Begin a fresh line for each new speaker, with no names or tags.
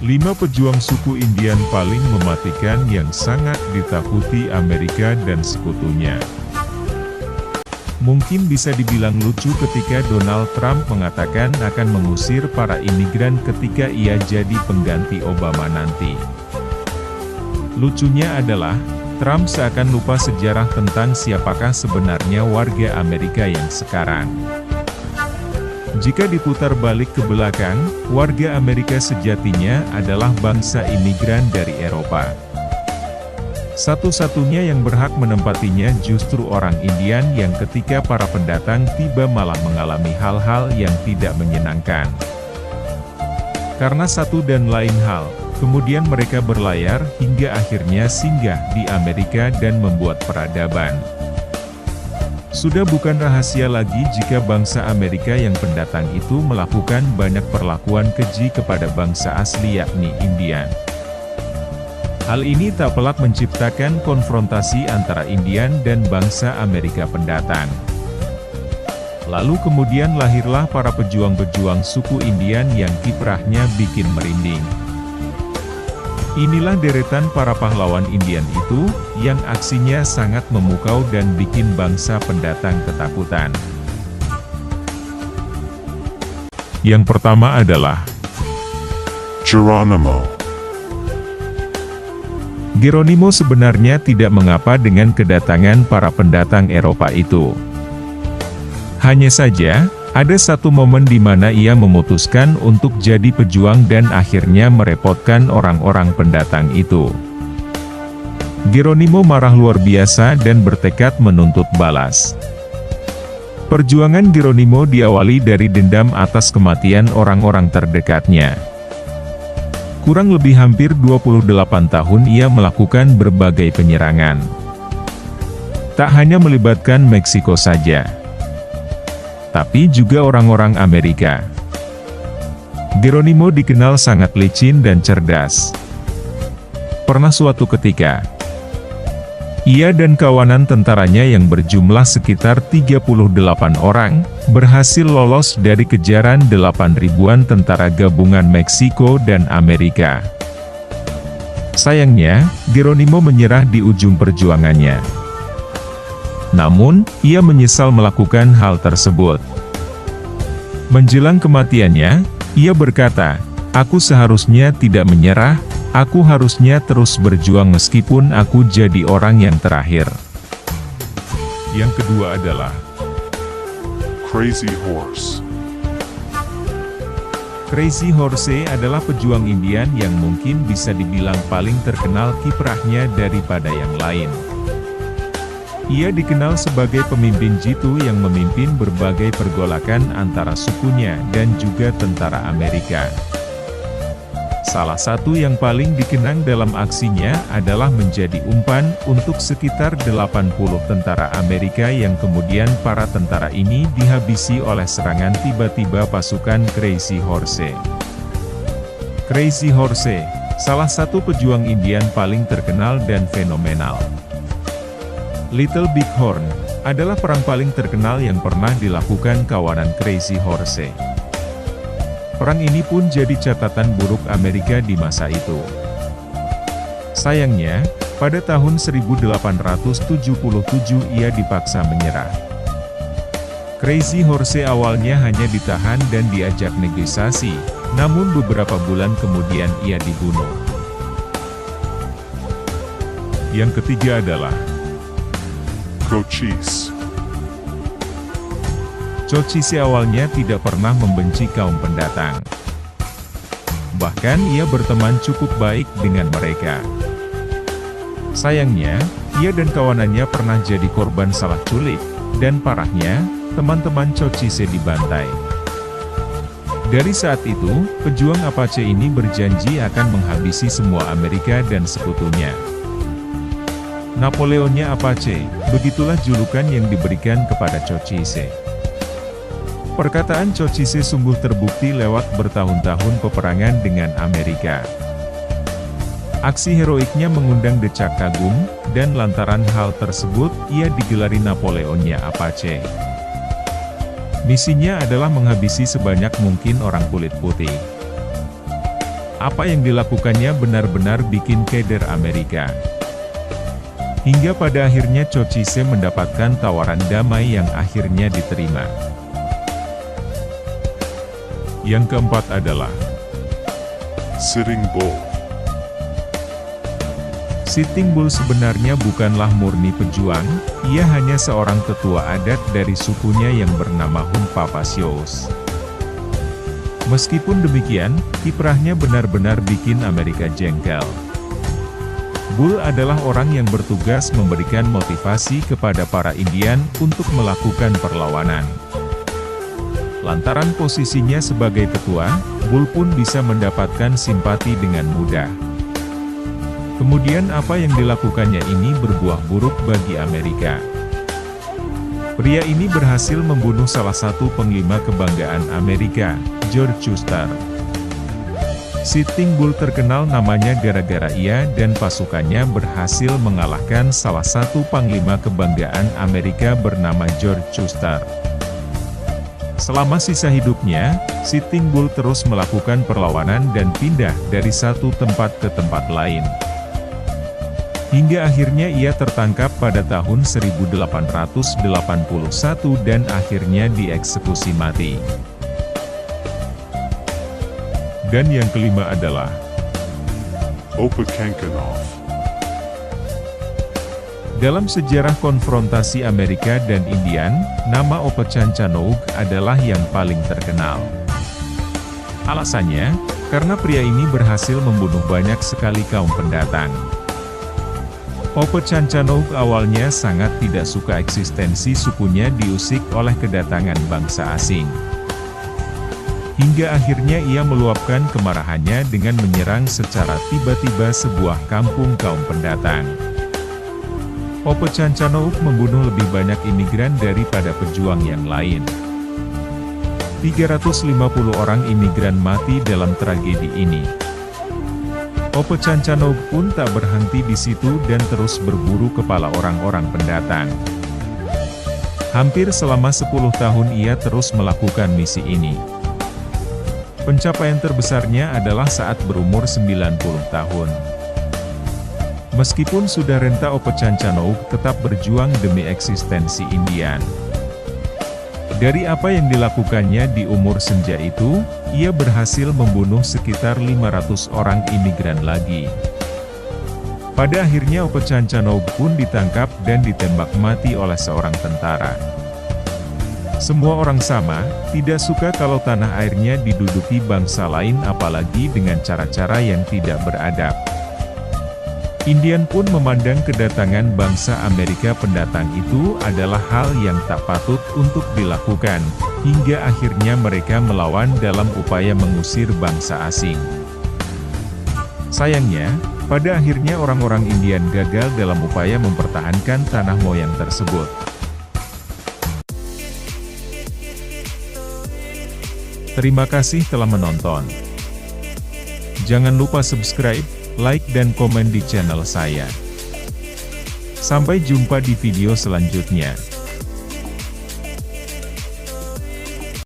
5 pejuang suku Indian paling mematikan yang sangat ditakuti Amerika dan sekutunya. Mungkin bisa dibilang lucu ketika Donald Trump mengatakan akan mengusir para imigran ketika ia jadi pengganti Obama nanti. Lucunya adalah, Trump seakan lupa sejarah tentang siapakah sebenarnya warga Amerika yang sekarang. Jika diputar balik ke belakang, warga Amerika sejatinya adalah bangsa imigran dari Eropa. Satu-satunya yang berhak menempatinya justru orang Indian yang ketika para pendatang tiba malah mengalami hal-hal yang tidak menyenangkan. Karena satu dan lain hal, kemudian mereka berlayar hingga akhirnya singgah di Amerika dan membuat peradaban. Sudah bukan rahasia lagi jika bangsa Amerika yang pendatang itu melakukan banyak perlakuan keji kepada bangsa asli yakni Indian. Hal ini tak pelak menciptakan konfrontasi antara Indian dan bangsa Amerika pendatang. Lalu kemudian lahirlah para pejuang-pejuang suku Indian yang kiprahnya bikin merinding. Inilah deretan para pahlawan Indian itu, yang aksinya sangat memukau dan bikin bangsa pendatang ketakutan. Yang pertama adalah
Geronimo.
Geronimo sebenarnya tidak mengapa dengan kedatangan para pendatang Eropa itu. Hanya saja, ada satu momen di mana ia memutuskan untuk jadi pejuang dan akhirnya merepotkan orang-orang pendatang itu. Geronimo marah luar biasa dan bertekad menuntut balas. Perjuangan Geronimo diawali dari dendam atas kematian orang-orang terdekatnya. Kurang lebih hampir 28 tahun ia melakukan berbagai penyerangan. Tak hanya melibatkan Meksiko saja, tapi juga orang-orang Amerika. Geronimo dikenal sangat licin dan cerdas. Pernah suatu ketika, ia dan kawanan tentaranya yang berjumlah sekitar 38 orang, berhasil lolos dari kejaran 8.000-an tentara gabungan Meksiko dan Amerika. Sayangnya, Geronimo menyerah di ujung perjuangannya. Namun, ia menyesal melakukan hal tersebut. Menjelang kematiannya, ia berkata, "Aku seharusnya tidak menyerah, aku harusnya terus berjuang meskipun aku jadi orang yang terakhir." Yang kedua adalah
Crazy Horse.
Crazy Horse adalah pejuang Indian yang mungkin bisa dibilang paling terkenal kiprahnya daripada yang lain. Ia dikenal sebagai pemimpin jitu yang memimpin berbagai pergolakan antara sukunya dan juga tentara Amerika. Salah satu yang paling dikenang dalam aksinya adalah menjadi umpan untuk sekitar 80 tentara Amerika yang kemudian para tentara ini dihabisi oleh serangan tiba-tiba pasukan Crazy Horse. Crazy Horse, salah satu pejuang Indian paling terkenal dan fenomenal. Little Big Horn adalah perang paling terkenal yang pernah dilakukan kawanan Crazy Horse. Perang ini pun jadi catatan buruk Amerika di masa itu. Sayangnya, pada tahun 1877 ia dipaksa menyerah. Crazy Horse awalnya hanya ditahan dan diajak negosiasi, namun beberapa bulan kemudian ia dibunuh. Yang ketiga adalah
Cochise.
Cochise awalnya tidak pernah membenci kaum pendatang. Bahkan ia berteman cukup baik dengan mereka. Sayangnya, ia dan kawanannya pernah jadi korban salah culik, dan parahnya, teman-teman Cochise dibantai. Dari saat itu, pejuang Apache ini berjanji akan menghabisi semua Amerika dan sekutunya. Napoleonnya Apache, begitulah julukan yang diberikan kepada Cochise. Perkataan Cochise sungguh terbukti lewat bertahun-tahun peperangan dengan Amerika. Aksi heroiknya mengundang decak kagum, dan lantaran hal tersebut, ia digelari Napoleonnya Apache. Misinya adalah menghabisi sebanyak mungkin orang kulit putih. Apa yang dilakukannya benar-benar bikin keder Amerika. Hingga pada akhirnya Cho Chi-se mendapatkan tawaran damai yang akhirnya diterima. Yang keempat adalah
Sitting Bull.
Sitting Bull sebenarnya bukanlah murni pejuang, ia hanya seorang tetua adat dari sukunya yang bernama Hun Papasios. Meskipun demikian, kiprahnya benar-benar bikin Amerika jengkel. Bull adalah orang yang bertugas memberikan motivasi kepada para Indian untuk melakukan perlawanan. Lantaran posisinya sebagai tetua, Bull pun bisa mendapatkan simpati dengan mudah. Kemudian apa yang dilakukannya ini berbuah buruk bagi Amerika. Pria ini berhasil membunuh salah satu panglima kebanggaan Amerika, George Custer. Sitting Bull terkenal namanya gara-gara ia dan pasukannya berhasil mengalahkan salah satu panglima kebanggaan Amerika bernama George Custer. Selama sisa hidupnya, Sitting Bull terus melakukan perlawanan dan pindah dari satu tempat ke tempat lain. Hingga akhirnya ia tertangkap pada tahun 1881 dan akhirnya dieksekusi mati. Dan yang kelima adalah
Opakankanov.
dalam sejarah konfrontasi Amerika dan Indian, nama Opachancanough adalah yang paling terkenal. Alasannya, karena pria ini berhasil membunuh banyak sekali kaum pendatang. Opachancanough awalnya sangat tidak suka eksistensi sukunya diusik oleh kedatangan bangsa asing. Hingga akhirnya ia meluapkan kemarahannya dengan menyerang secara tiba-tiba sebuah kampung kaum pendatang. Opachancanough membunuh lebih banyak imigran daripada pejuang yang lain. 350 orang imigran mati dalam tragedi ini. Opachancanough pun tak berhenti di situ dan terus berburu kepala orang-orang pendatang. Hampir selama 10 tahun ia terus melakukan misi ini. Pencapaian terbesarnya adalah saat berumur 90 tahun. Meskipun sudah renta, Opachancanough tetap berjuang demi eksistensi Indian. Dari apa yang dilakukannya di umur senja itu, ia berhasil membunuh sekitar 500 orang imigran lagi. Pada akhirnya Opachancanough pun ditangkap dan ditembak mati oleh seorang tentara. Semua orang sama, tidak suka kalau tanah airnya diduduki bangsa lain apalagi dengan cara-cara yang tidak beradab. Indian pun memandang kedatangan bangsa Amerika pendatang itu adalah hal yang tak patut untuk dilakukan, hingga akhirnya mereka melawan dalam upaya mengusir bangsa asing. Sayangnya, pada akhirnya orang-orang Indian gagal dalam upaya mempertahankan tanah moyang tersebut. Terima kasih telah menonton. Jangan lupa subscribe, like dan komen di channel saya. Sampai jumpa di video selanjutnya.